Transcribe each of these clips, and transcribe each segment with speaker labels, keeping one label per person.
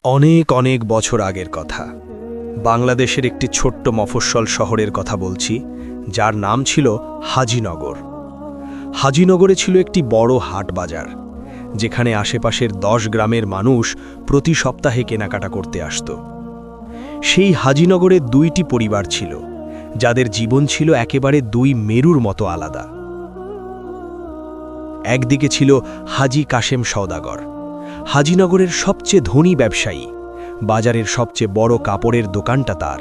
Speaker 1: অনেক অনেক বছর আগের কথা। বাংলাদেশের একটি ছোট্ট মফস্বল শহরের কথা বলছি, যার নাম ছিল হাজিনগর। হাজিনগরে ছিল একটি বড় হাট বাজার, যেখানে আশেপাশের 10 গ্রামের মানুষ প্রতি সপ্তাহে কেনাকাটা করতে আসত। সেই হাজিনগরে 2টি পরিবার ছিল, যাদের জীবন ছিল একেবারে 2 মেরুর মতো আলাদা। একদিকে ছিল হাজি কাশেম সওদাগর, হাজিনগরের সবচেয়ে ধনী ব্যবসায়ী। বাজারের সবচেয়ে বড় কাপড়ের দোকানটা তার।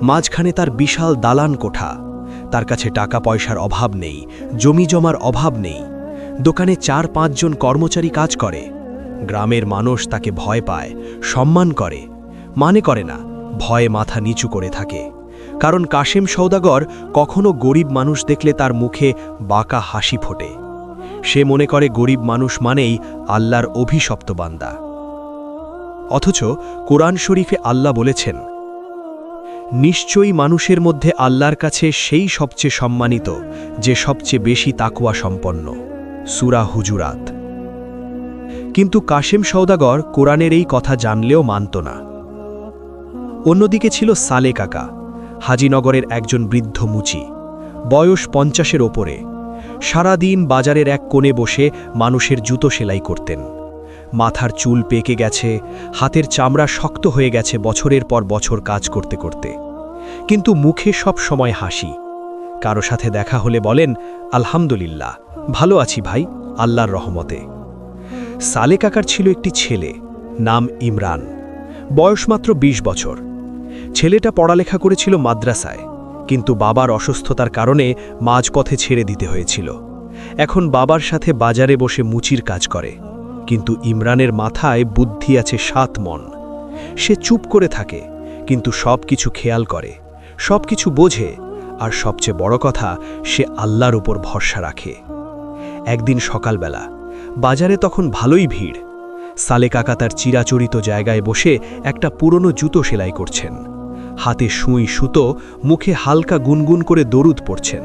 Speaker 1: মাঝখানে তার বিশাল দালান কোঠা। তার কাছে টাকা পয়সার অভাব নেই, জমি জমার অভাব নেই। দোকানে 4-5 জন কর্মচারী কাজ করে। গ্রামের মানুষ তাকে ভয় পায়, সম্মান করে, মানে করে না, ভয়ে মাথা নিচু করে থাকে। কারণ কাশেম সওদাগর কখনো গরিব মানুষ দেখলে তার মুখে বাঁকা হাসি ফোটে। সে মনে করে গরিব মানুষ মানেই আল্লাহর অভিশপ্ত বান্দা। অথচ কোরআন শরীফে আল্লাহ বলেছেন, নিশ্চয়ই মানুষের মধ্যে আল্লাহর কাছে সেই সবচেয়ে সম্মানিত, যে সবচেয়ে বেশি তাকওয়া সম্পন্ন। সূরা হুজুরাত। কিন্তু কাশেম সওদাগর কোরআনের এই কথা জানলেও মানত না। অন্যদিকে ছিল সালে কাকা, হাজিনগরের একজন বৃদ্ধ মুচি, বয়স 50-এর ওপরে। সারাদিন বাজারের এক কোণে বসে মানুষের জুতো সেলাই করতেন। মাথার চুল পেকে গেছে, হাতের চামড়া শক্ত হয়ে গেছে বছরের পর বছর কাজ করতে করতে। কিন্তু মুখে সব সময় হাসি। কারো সাথে দেখা হলে বলেন, আলহামদুলিল্লাহ, ভালো আছি ভাই, আল্লাহর রহমতে। সালে কাকার ছিল একটি ছেলে, নাম ইমরান, বয়স মাত্র 20 বছর। ছেলেটা পড়ালেখা করেছিল মাদ্রাসায়, কিন্তু বাবার অসুস্থতার কারণে মাঝপথে ছেড়ে দিতে হয়েছিল। এখন বাবার সাথে বাজারে বসে মুচির কাজ করে। কিন্তু ইমরানের মাথায় বুদ্ধি আছে 7 মণ। সে চুপ করে থাকে, কিন্তু সব কিছু খেয়াল করে, সব কিছু বোঝে, আর সবচেয়ে বড় কথা, সে আল্লাহর উপর ভরসা রাখে। একদিন সকালবেলা বাজারে তখন ভালোই ভিড়। সালে কাকা তার চিরাচরিত জায়গায় বসে একটা পুরনো জুতো সেলাই করছেন। হাতে সুই সুতো, মুখে হালকা গুনগুন করে দরুদ পড়ছেন।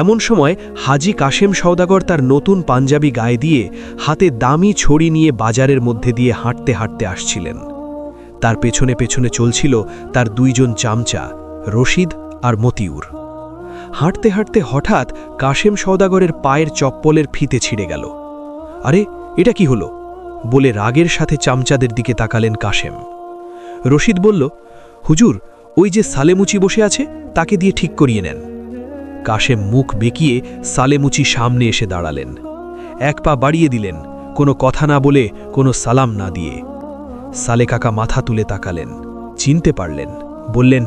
Speaker 1: এমন সময় হাজি কাশেম সওদাগর তার নতুন পাঞ্জাবি গায়ে দিয়ে হাতে দামি ছড়ি নিয়ে বাজারের মধ্যে দিয়ে হাঁটতে হাঁটতে আসছিলেন। তার পেছনে পেছনে চলছিল তার 2 জন চামচা, রশিদ আর মতিউর। হাঁটতে হাঁটতে হঠাৎ কাশেম সওদাগরের পায়ের চপ্পলের ফিতে ছিঁড়ে গেল। আরে, এটা কি হলো বলে রাগের সাথে চামচাদের দিকে তাকালেন কাশেম। রশিদ বলল, হুজুর, ওই যে সালেমুচি বসে আছে, তাকে দিয়ে ঠিক করিয়ে নেন। কাশেম মুখ বেঁকিয়ে সালেমুচি সামনে এসে দাঁড়ালেন। 1 পা বাড়িয়ে দিলেন, কোনো কথা না বলে, কোনো সালাম না দিয়ে। সালে কাকা মাথা তুলে তাকালেন, চিনতে পারলেন, বললেন,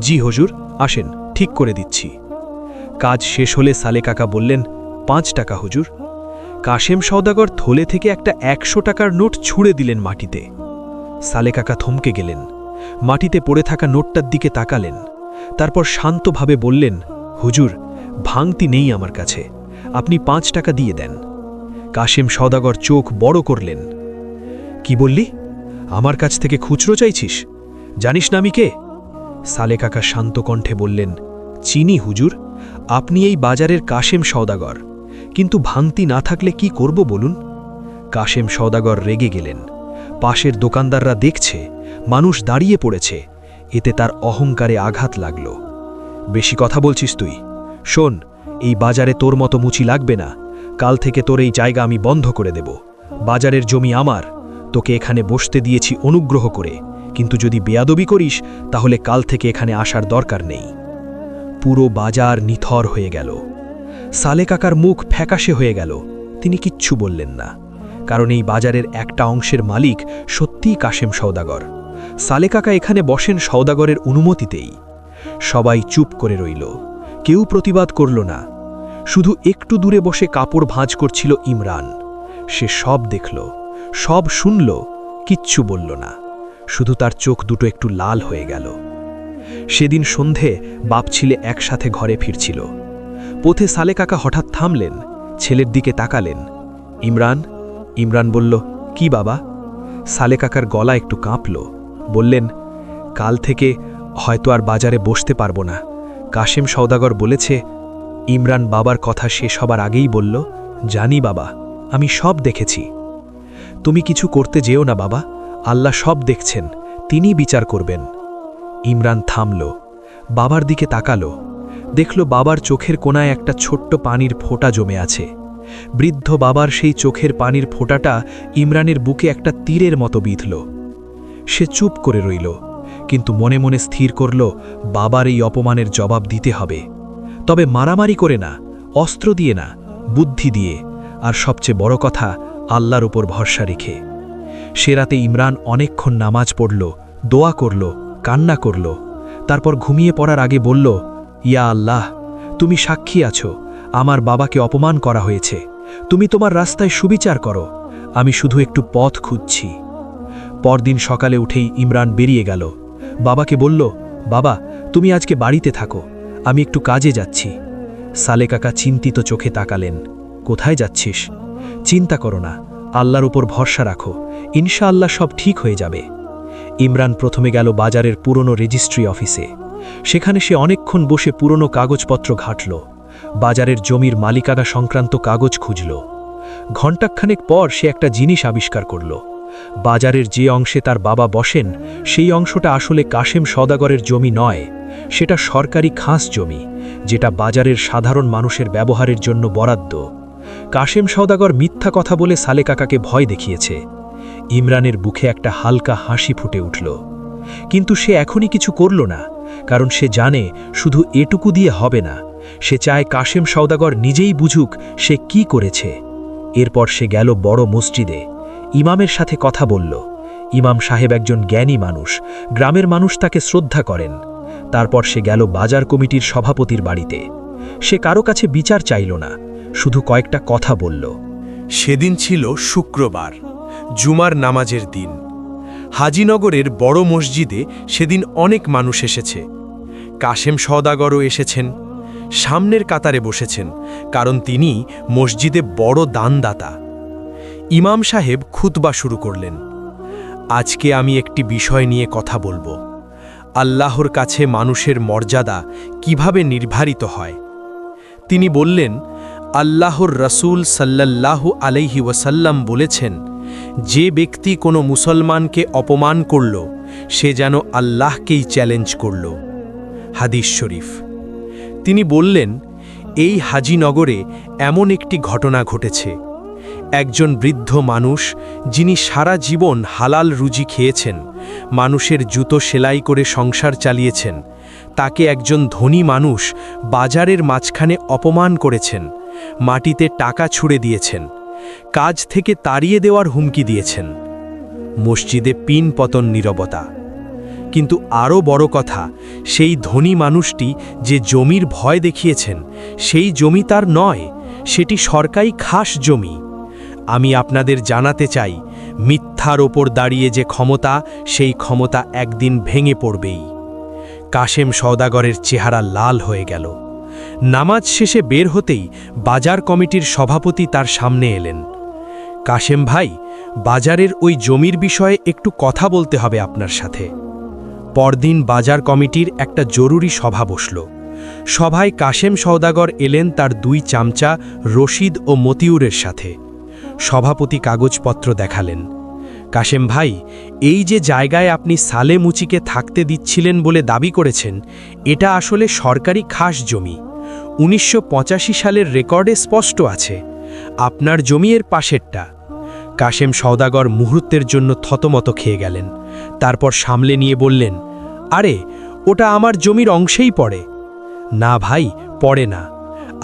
Speaker 1: জি হুজুর, আসেন, ঠিক করে দিচ্ছি। কাজ শেষ হলে সালে কাকা বললেন, 5 টাকা হুজুর। কাশেম সওদাগর থলে থেকে একটা 100 টাকার নোট ছুঁড়ে দিলেন মাটিতে। সালে কাকা থমকে গেলেন, মাটিতে পড়ে থাকা নোটটার দিকে তাকালেন। তারপর শান্তভাবে বললেন, হুজুর, ভাঙতি নেই আমার কাছে, আপনি 5 টাকা দিয়ে দেন। কাশেম সওদাগর চোখ বড় করলেন। কি বললি? আমার কাছ থেকে খুচরো চাইছিস? জানিস না আমি কে? সালে কাকা শান্ত কণ্ঠে বললেন, চিনি হুজুর, আপনি এই বাজারের কাশেম সওদাগর, কিন্তু ভাঙতি না থাকলে কি করব বলুন? কাশেম সওদাগর রেগে গেলেন। পাশের দোকানদাররা দেখছে, মানুষ দাঁড়িয়ে পড়েছে, এতে তার অহংকারে আঘাত লাগল। বেশি কথা বলছিস তুই? শোন, এই বাজারে তোর মতো মুচি লাগবে না। কাল থেকে তোর এই জায়গা আমি বন্ধ করে দেব। বাজারের জমি আমার, তোকে এখানে বসতে দিয়েছি অনুগ্রহ করে, কিন্তু যদি বেয়াদবি করিস তাহলে কাল থেকে এখানে আসার দরকার নেই। পুরো বাজার নিথর হয়ে গেল। সালে কাকার মুখ ফ্যাকাশে হয়ে গেল। তিনি কিচ্ছু বললেন না, কারণ এই বাজারের একটা অংশের মালিক সত্যিই কাশেম সওদাগর। সালে কাকা এখানে বসেন সওদাগরের অনুমতিতেই। সবাই চুপ করে রইল, কেউ প্রতিবাদ করল না। শুধু একটু দূরে বসে কাপড় ভাঁজ করছিল ইমরান। সে সব দেখল, সব শুনল, কিচ্ছু বলল না। শুধু তার চোখ দুটো একটু লাল হয়ে গেল। সেদিন সন্ধে বাপ ছেলে একসাথে ঘরে ফিরছিল। পথে সালে কাকা হঠাৎ থামলেন, ছেলের দিকে তাকালেন। ইমরান? ইমরান বলল, কি বাবা? সালে কাকার গলা একটু কাঁপল। বললেন, কাল থেকে হয়তো আর বাজারে বসতে পারবো না। কাশেম সওদাগর বলেছে। ইমরান বাবার কথা শেষ হবার আগেই বলল, জানি বাবা, আমি সব দেখেছি। তুমি কিছু করতে যেও না বাবা, আল্লাহ সব দেখছেন, তিনি বিচার করবেন। ইমরান থামল, বাবার দিকে তাকালো, দেখল বাবার চোখের কোণায় একটা ছোট্ট পানির ফোঁটা জমে আছে। বৃদ্ধ বাবার সেই চোখের পানির ফোঁটাটা ইমরানের বুকে একটা তীরের মতো বিঁধল। সে চুপ করে রইল, কিন্তু মনে মনে স্থির করল বাবার এই অপমানের জবাব দিতে হবে, তবে মারামারি করে না, অস্ত্র দিয়ে না, বুদ্ধি দিয়ে, আর সবচেয়ে বড় কথা আল্লাহর উপর ভরসা রেখে। সে রাতে ইমরান অনেকক্ষণ নামাজ পড়ল, দোয়া করল, কান্না করল। তারপর ঘুমিয়ে পড়ার আগে বলল, ইয়া আল্লাহ, তুমি সাক্ষী আছো, আমার বাবাকে অপমান করা হয়েছে, তুমি তোমার রাস্তায় সুবিচার করো, আমি শুধু একটু পথ খুঁজছি। পরদিন সকালে উঠেই ইমরান বেরিয়ে গেল। বাবাকে বলল, বাবা, তুমি আজকে বাড়িতে থাকো, আমি একটু কাজে যাচ্ছি। সালে কাকা চিন্তিত চোখে তাকালেন। কোথায় যাচ্ছিস? চিন্তা করো না, আল্লাহর উপর ভরসা রাখো, ইনশাআল্লাহ সব ঠিক হয়ে যাবে। ইমরান প্রথমে গেল বাজারের পুরনো রেজিস্ট্রি অফিসে। সেখানে সে অনেকক্ষণ বসে পুরনো কাগজপত্র ঘাঁটল, বাজারের জমির মালিকানা সংক্রান্ত কাগজ খুঁজল। ঘণ্টাখানেক পর সে একটা জিনিস আবিষ্কার করল। বাজারের যে অংশে তার বাবা বসেন, সেই অংশটা আসলে কাশেম সওদাগরের জমি নয়, সেটা সরকারি খাস জমি, যেটা বাজারের সাধারণ মানুষের ব্যবহারের জন্য বরাদ্দ। কাশেম সওদাগর মিথ্যা কথা বলে সালে কাকাকে ভয় দেখিয়েছে। ইমরানের বুকে একটা হালকা হাসি ফুটে উঠল, কিন্তু সে এখনই কিছু করল না, কারণ সে জানে শুধু এটুকু দিয়ে হবে না। সে চায় কাশেম সওদাগর নিজেই বুঝুক সে কি করেছে। এরপর সে গেল বড় মসজিদে, ইমামের সাথে কথা বলল। ইমাম সাহেব একজন জ্ঞানী মানুষ, গ্রামের মানুষ তাকে শ্রদ্ধা করেন। তারপর সে গেল বাজার কমিটির সভাপতির বাড়িতে। সে কারো কাছে বিচার চাইল না, শুধু কয়েকটা কথা বলল।
Speaker 2: সেদিন ছিল শুক্রবার, জুমার নামাজের দিন। হাজিনগরের বড় মসজিদে সেদিন অনেক মানুষ এসেছে। কাশেম সওদাগরও এসেছেন, সামনের কাতারে বসেছেন, কারণ তিনি মসজিদে বড় দানদাতা। ইমাম সাহেব খুতবা শুরু করলেন। আজকে আমি একটি বিষয় নিয়ে কথা বলবো, আল্লাহর কাছে মানুষের মর্যাদা কিভাবে নির্ধারিত হয়। তিনি বললেন, আল্লাহর রাসূল সাল্লাল্লাহু আলাইহি ওয়াসাল্লাম বলেছেন, যে ব্যক্তি কোনো মুসলমানকে অপমান করল, সে যেন আল্লাহকেই চ্যালেঞ্জ করল। হাদিস শরীফ। তিনি বললেন, এই হাজিনগরে এমন একটি ঘটনা ঘটেছে। একজন বৃদ্ধ মানুষ, যিনি সারা জীবন হালাল রুজি খেয়েছেন, মানুষের জুতো সেলাই করে সংসার চালিয়েছেন, তাকে একজন ধনী মানুষ বাজারের মাঝখানে অপমান করেছেন, মাটিতে টাকা ছুঁড়ে দিয়েছেন, কাজ থেকে তাড়িয়ে দেওয়ার হুমকি দিয়েছেন। মসজিদে পিন পতন নীরবতা। কিন্তু আরও বড় কথা, সেই ধনী মানুষটি যে জমির ভয় দেখিয়েছেন, সেই জমি তার নয়, সেটি সরকারি খাস জমি। আমি আপনাদের জানাতে চাই, মিথ্যার ওপর দাঁড়িয়ে যে ক্ষমতা, সেই ক্ষমতা একদিন ভেঙে পড়বেই। কাশেম সওদাগরের চেহারা লাল হয়ে গেল। নামাজ শেষে বের হতেই বাজার কমিটির সভাপতি তার সামনে এলেন। কাশেম ভাই, বাজারের ওই জমির বিষয়ে একটু কথা বলতে হবে আপনার সাথে। পরদিন বাজার কমিটির একটা জরুরি সভা বসল। সভায় কাশেম সওদাগর এলেন তার দুই চামচা রশিদ ও মতিউরের সাথে। সভাপতি কাগজপত্র দেখালেন। কাশেম ভাই, এই যে জায়গায় আপনি সালে মুচিকে থাকতে দিচ্ছিলেন বলে দাবি করেছেন, এটা আসলে সরকারি খাস জমি। 1985 সালের রেকর্ডে স্পষ্ট আছে। আপনার জমি এর পাশেরটা। কাশেম সওদাগর মুহূর্তের জন্য থতমত খেয়ে গেলেন। তারপর সামলে নিয়ে বললেন, আরে, ওটা আমার জমির অংশেই পড়ে। না ভাই, পড়ে না।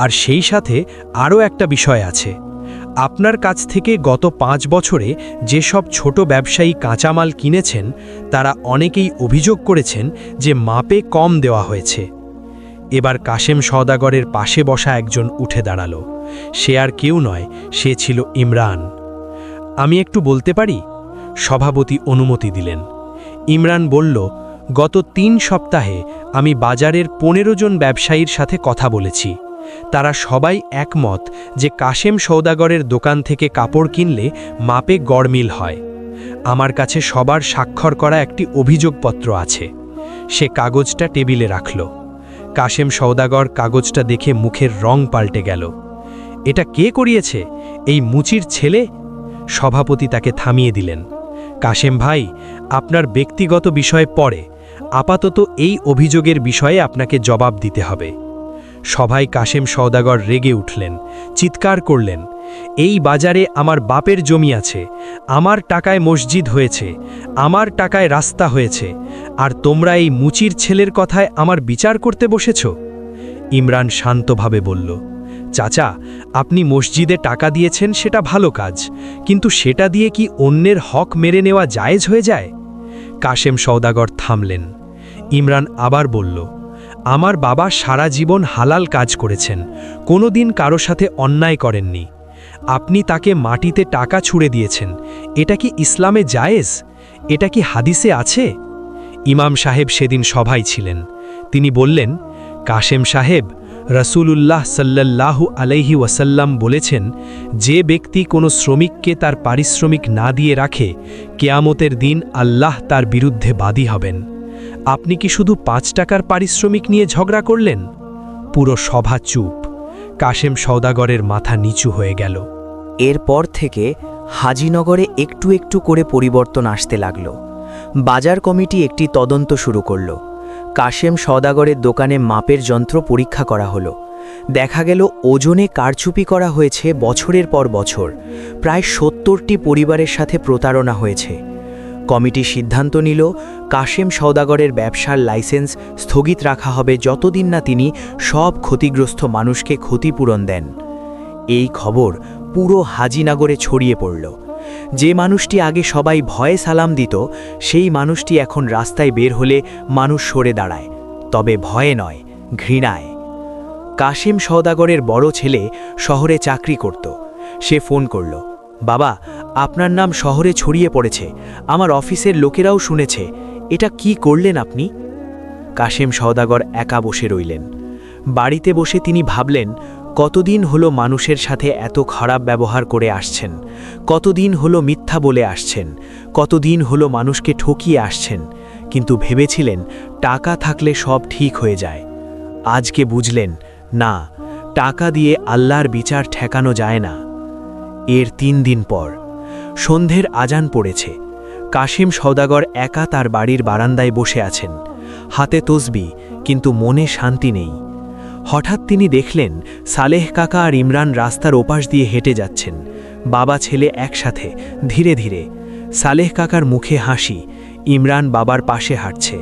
Speaker 2: আর সেই সাথে আরও একটা বিষয় আছে। আপনার কাছ থেকে গত 5 বছরে যেসব ছোট ব্যবসায়ী কাঁচামাল কিনেছেন, তারা অনেকেই অভিযোগ করেছেন যে মাপে কম দেওয়া হয়েছে। এবার কাশেম সওদাগরের পাশে বসা একজন উঠে দাঁড়াল। সে আর কেউ নয়, সে ছিল ইমরান। আমি একটু বলতে পারি? সভাপতি অনুমতি দিলেন। ইমরান বলল, গত 3 সপ্তাহে আমি বাজারের 15 জন ব্যবসায়ীর সাথে কথা বলেছি। তারা সবাই একমত যে কাশেম সওদাগরের দোকান থেকে কাপড় কিনলে মাপে গড়মিল হয়। আমার কাছে সবার স্বাক্ষর করা একটি অভিযোগপত্র আছে। সে কাগজটা টেবিলে রাখল। কাশেম সওদাগর কাগজটা দেখে মুখের রং পাল্টে গেল। এটা কে করিয়েছে? এই মুচির ছেলে? সভাপতি তাকে থামিয়ে দিলেন। কাশেম ভাই, আপনার ব্যক্তিগত বিষয় পরে, আপাতত এই অভিযোগের বিষয়ে আপনাকে জবাব দিতে হবে। সভায় কাশেম সওদাগর রেগে উঠলেন, চিৎকার করলেন, এই বাজারে আমার বাপের জমি আছে, আমার টাকায় মসজিদ হয়েছে, আমার টাকায় রাস্তা হয়েছে, আর তোমরা এই মুচির ছেলের কথায় আমার বিচার করতে বসেছ? ইমরান শান্তভাবে বলল, চাচা, আপনি মসজিদে টাকা দিয়েছেন, সেটা ভালো কাজ, কিন্তু সেটা দিয়ে কি অন্যের হক মেরে নেওয়া জায়েজ হয়ে যায়? কাশেম সওদাগর থামলেন। ইমরান আবার বলল, আমার বাবা সারা জীবন হালাল কাজ করেছেন, কোনোদিন কারো সাথে অন্যায় করেননি। আপনি তাকে মাটিতে টাকা ছুঁড়ে দিয়েছেন, এটা কি ইসলামে জায়েজ? এটা কি হাদিসে আছে? ইমাম সাহেব সেদিন সভায় ছিলেন। তিনি বললেন, কাশেম সাহেব, রাসূলুল্লাহ সাল্লাল্লাহু আলাইহি ওয়াসাল্লাম বলেছেন, যে ব্যক্তি কোনো শ্রমিককে তার পারিশ্রমিক না দিয়ে রাখে, কেয়ামতের দিন আল্লাহ তার বিরুদ্ধে বাদী হবেন। আপনি কি শুধু 5 টাকার পারিশ্রমিক নিয়ে ঝগড়া করলেন? পুরো সভা চুপ। কাশেম সওদাগরের মাথা নিচু হয়ে গেল।
Speaker 3: এরপর থেকে হাজিনগরে একটু একটু করে পরিবর্তন আসতে লাগল। বাজার কমিটি একটি তদন্ত শুরু করল। কাশেম সওদাগরের দোকানে মাপের যন্ত্র পরীক্ষা করা হলো। দেখা গেল ওজনে কারচুপি করা হয়েছে বছরের পর বছর। প্রায় 70টি পরিবারের সাথে প্রতারণা হয়েছে। কমিটি সিদ্ধান্ত নিল, কাশেম সওদাগরের ব্যবসার লাইসেন্স স্থগিত রাখা হবে যতদিন না তিনি সব ক্ষতিগ্রস্ত মানুষকে ক্ষতিপূরণ দেন। এই খবর পুরো হাজিনগরে ছড়িয়ে পড়ল। যে মানুষটি আগে সবাই ভয়ে সালাম দিত, সেই মানুষটি এখন রাস্তায় বের হলে মানুষ সরে দাঁড়ায়, তবে ভয়ে নয়, ঘৃণায়। কাশেম সওদাগরের বড় ছেলে শহরে চাকরি করত। সে ফোন করল, বাবা, আপনার নাম শহরে ছড়িয়ে পড়েছে, আমার অফিসের লোকেরাও শুনেছে, এটা কি করলেন আপনি? কাশেম সওদাগর একা বসে রইলেন। বাড়িতে বসে তিনি ভাবলেন, কতদিন হলো মানুষের সাথে এত খারাপ ব্যবহার করে আসছেন, কতদিন হলো মিথ্যা বলে আসছেন, কতদিন হলো মানুষকে ঠকিয়ে আসছেন, কিন্তু ভেবেছিলেন টাকা থাকলে সব ঠিক হয়ে যায়। আজকে বুঝলেন, না, টাকা দিয়ে আল্লাহর বিচার ঠেকানো যায় না। এর 3 দিন পর সন্ধ্যের আজান পড়েছে। কাশেম সওদাগর একা তার বাড়ির বারান্দায় বসে আছেন, হাতে তসবিহ, কিন্তু মনে শান্তি নেই। হঠাৎ তিনি দেখলেন সালেহ কাকা আর ইমরান রাস্তার ওপাশ দিয়ে হেঁটে যাচ্ছেন, বাবা ছেলে একসাথে, ধীরে ধীরে। সালেহ কাকার মুখে হাসি, ইমরান বাবার পাশে হাঁটছে,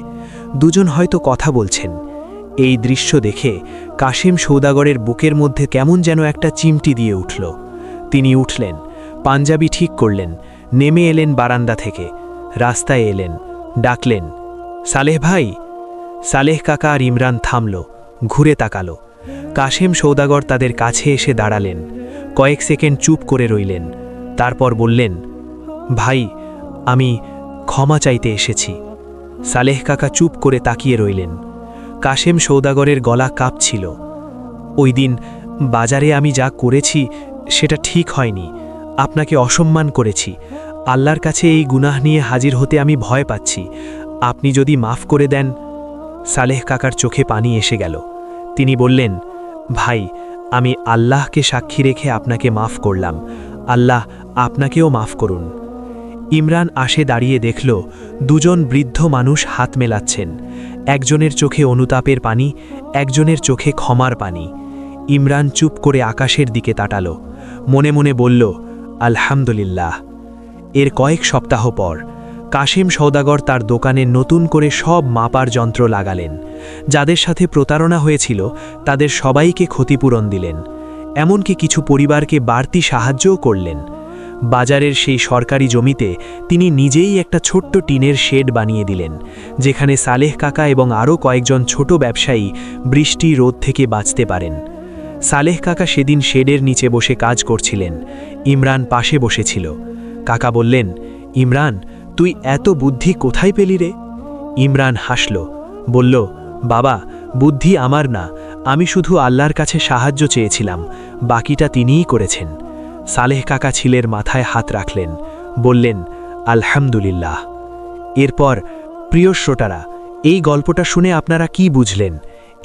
Speaker 3: দুজন হয়তো কথা বলছেন। এই দৃশ্য দেখে কাশেম সওদাগরের বুকের মধ্যে কেমন যেন একটা চিমটি দিয়ে উঠল। তিনি উঠলেন, পাঞ্জাবি ঠিক করলেন, নেমে এলেন বারান্দা থেকে, রাস্তায় এলেন, ডাকলেন, সালেহ ভাই। সালেহ কাকা আর ইমরান থামল, ঘুরে তাকালো। কাশেম সওদাগর তাদের কাছে এসে দাঁড়ালেন, কয়েক সেকেন্ড চুপ করে রইলেন, তারপর বললেন, ভাই, আমি ক্ষমা চাইতে এসেছি। সালেহ কাকা চুপ করে তাকিয়ে রইলেন। কাশেম সওদাগরের গলা কাঁপছিল। ওই দিন বাজারে আমি যা করেছি সেটা ঠিক হয়নি, আপনাকে অসম্মান করেছি, আল্লাহর কাছে এই গুনাহ নিয়ে হাজির হতে আমি ভয় পাচ্ছি, আপনি যদি মাফ করে দেন। সালেহ কাকার চোখে পানি এসে গেল। তিনি বললেন, ভাই, আমি আল্লাহকে সাক্ষী রেখে আপনাকে মাফ করলাম, আল্লাহ আপনাকেও মাফ করুন। ইমরান আসে দাঁড়িয়ে দেখল দুজন বৃদ্ধ মানুষ হাত মেলাচ্ছেন, একজনের চোখে অনুতাপের পানি, একজনের চোখে ক্ষমার পানি। ইমরান চুপ করে আকাশের দিকে তাকালো, মনে মনে বলল, আলহামদুলিল্লাহ। এর কয়েক সপ্তাহ পর কাশেম সওদাগর তার দোকানে নতুন করে সব মাপার যন্ত্র লাগালেন। যাদের সাথে প্রতারণা হয়েছিল তাদের সবাইকে ক্ষতিপূরণ দিলেন, এমনকি কিছু পরিবারকে বাড়তি সাহায্যও করলেন। বাজারের সেই সরকারি জমিতে তিনি নিজেই একটা ছোট্ট টিনের শেড বানিয়ে দিলেন, যেখানে সালেহ কাকা এবং আরও কয়েকজন ছোট ব্যবসায়ী বৃষ্টি রোদ থেকে বাঁচতে পারেন। সালেহ কাকা সেদিন শেডের নিচে বসে কাজ করছিলেন, ইমরান পাশে বসেছিল। কাকা বললেন, ইমরান, তুই এত বুদ্ধি কোথায় পেলি রে? ইমরান হাসল, বলল, বাবা, বুদ্ধি আমার না, আমি শুধু আল্লাহর কাছে সাহায্য চেয়েছিলাম, বাকিটা তিনিই করেছেন। সালেহ কাকা ছেলের মাথায় হাত রাখলেন, বললেন, আলহামদুলিল্লাহ। এরপর, প্রিয় শ্রোতারা, এই গল্পটা শুনে আপনারা কি বুঝলেন?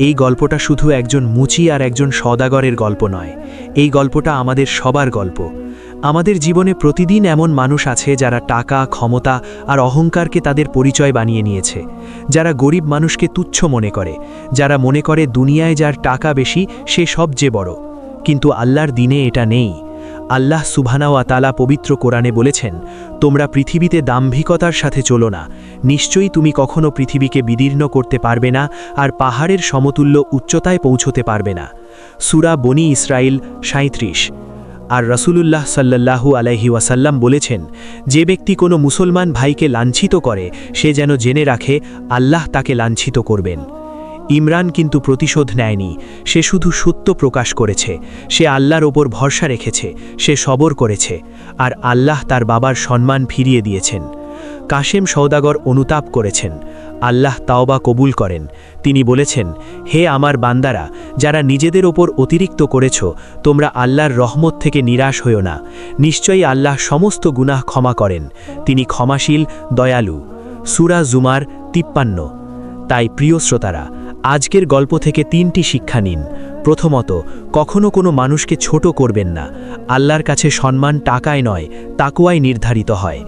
Speaker 3: এই গল্পটা শুধু একজন মুচি আর একজন সওদাগরের গল্প নয়, এই গল্পটা আমাদের সবার গল্প।
Speaker 1: আমাদের জীবনে প্রতিদিন এমন মানুষ আছে যারা টাকা, ক্ষমতা আর অহংকারকে তাদের পরিচয় বানিয়ে নিয়েছে, যারা গরিব মানুষকে তুচ্ছ মনে করে, যারা মনে করে দুনিয়ায় যার টাকা বেশি সে সবচেয়ে বড়। কিন্তু আল্লাহর দিনে এটা নেই। আল্লাহ সুবহানাহু ওয়া তাআলা পবিত্র কোরআনে বলেছেন, তোমরা পৃথিবীতে দাম্ভিকতার সাথে চলো না, নিশ্চয়ই তুমি কখনো পৃথিবীকে বিদীর্ণ করতে পারবে না আর পাহাড়ের সমতুল্য উচ্চতায় পৌঁছতে পারবে না। সূরা বনী ইসরাইল ৩৭। আর রাসূলুল্লাহ সাল্লাল্লাহু আলাইহি ওয়াসাল্লাম বলেছেন, যে ব্যক্তি কোনো মুসলমান ভাইকে লাঞ্ছিত করে সে যেন জেনে রাখে আল্লাহ তাকে লাঞ্ছিত করবেন। ইমরান কিন্তু প্রতিশোধ নেয়নি, সে শুধু সত্য প্রকাশ করেছে, সে আল্লাহর ওপর ভরসা রেখেছে, সে সবর করেছে, আর আল্লাহ তার বাবার সম্মান ফিরিয়ে দিয়েছেন। কাশেম সওদাগর অনুতাপ করেছেন, আল্লাহ তাওবা কবুল করেন। তিনি বলেছেন, হে আমার বান্দারা, যারা নিজেদের ওপর অতিরিক্ত করেছ, তোমরা আল্লাহর রহমত থেকে নিরাশ হইও না। নিশ্চয়ই আল্লাহ সমস্ত গুনাহ ক্ষমা করেন, তিনি ক্ষমাশীল, দয়ালু। সূরা জুমার ৫৩। তাই প্রিয় শ্রোতারা, আজকের গল্প থেকে ৩টি শিক্ষা নিন। প্রথমত, কখনো কোনো মানুষকে ছোট করবেন না। আল্লাহর কাছে সম্মান টাকায় নয়, তাকওয়ায় নির্ধারিত হয়।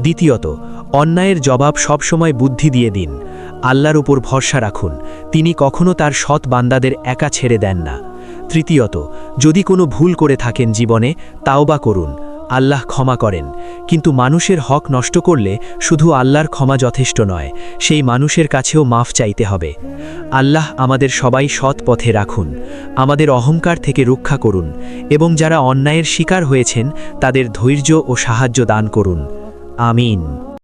Speaker 1: দ্বিতীয়ত, অন্যায়ের জবাব সবসময় বুদ্ধি দিয়ে দিন। আল্লাহর উপর ভরসা রাখুন, তিনি কখনো তার সৎ বান্দাদের একা ছেড়ে দেন না। তৃতীয়ত, যদি কোনো ভুল করে থাকেন জীবনে, তাওবা করুন, আল্লাহ ক্ষমা করেন। কিন্তু মানুষের হক নষ্ট করলে শুধু আল্লাহর ক্ষমা যথেষ্ট নয়, সেই মানুষের কাছেও মাফ চাইতে হবে। আল্লাহ আমাদের সবাই সৎ পথে রাখুন, আমাদের অহংকার থেকে রক্ষা করুন, এবং যারা অন্যায়ের শিকার হয়েছেন তাদের ধৈর্য ও সাহায্য দান করুন। আমিন।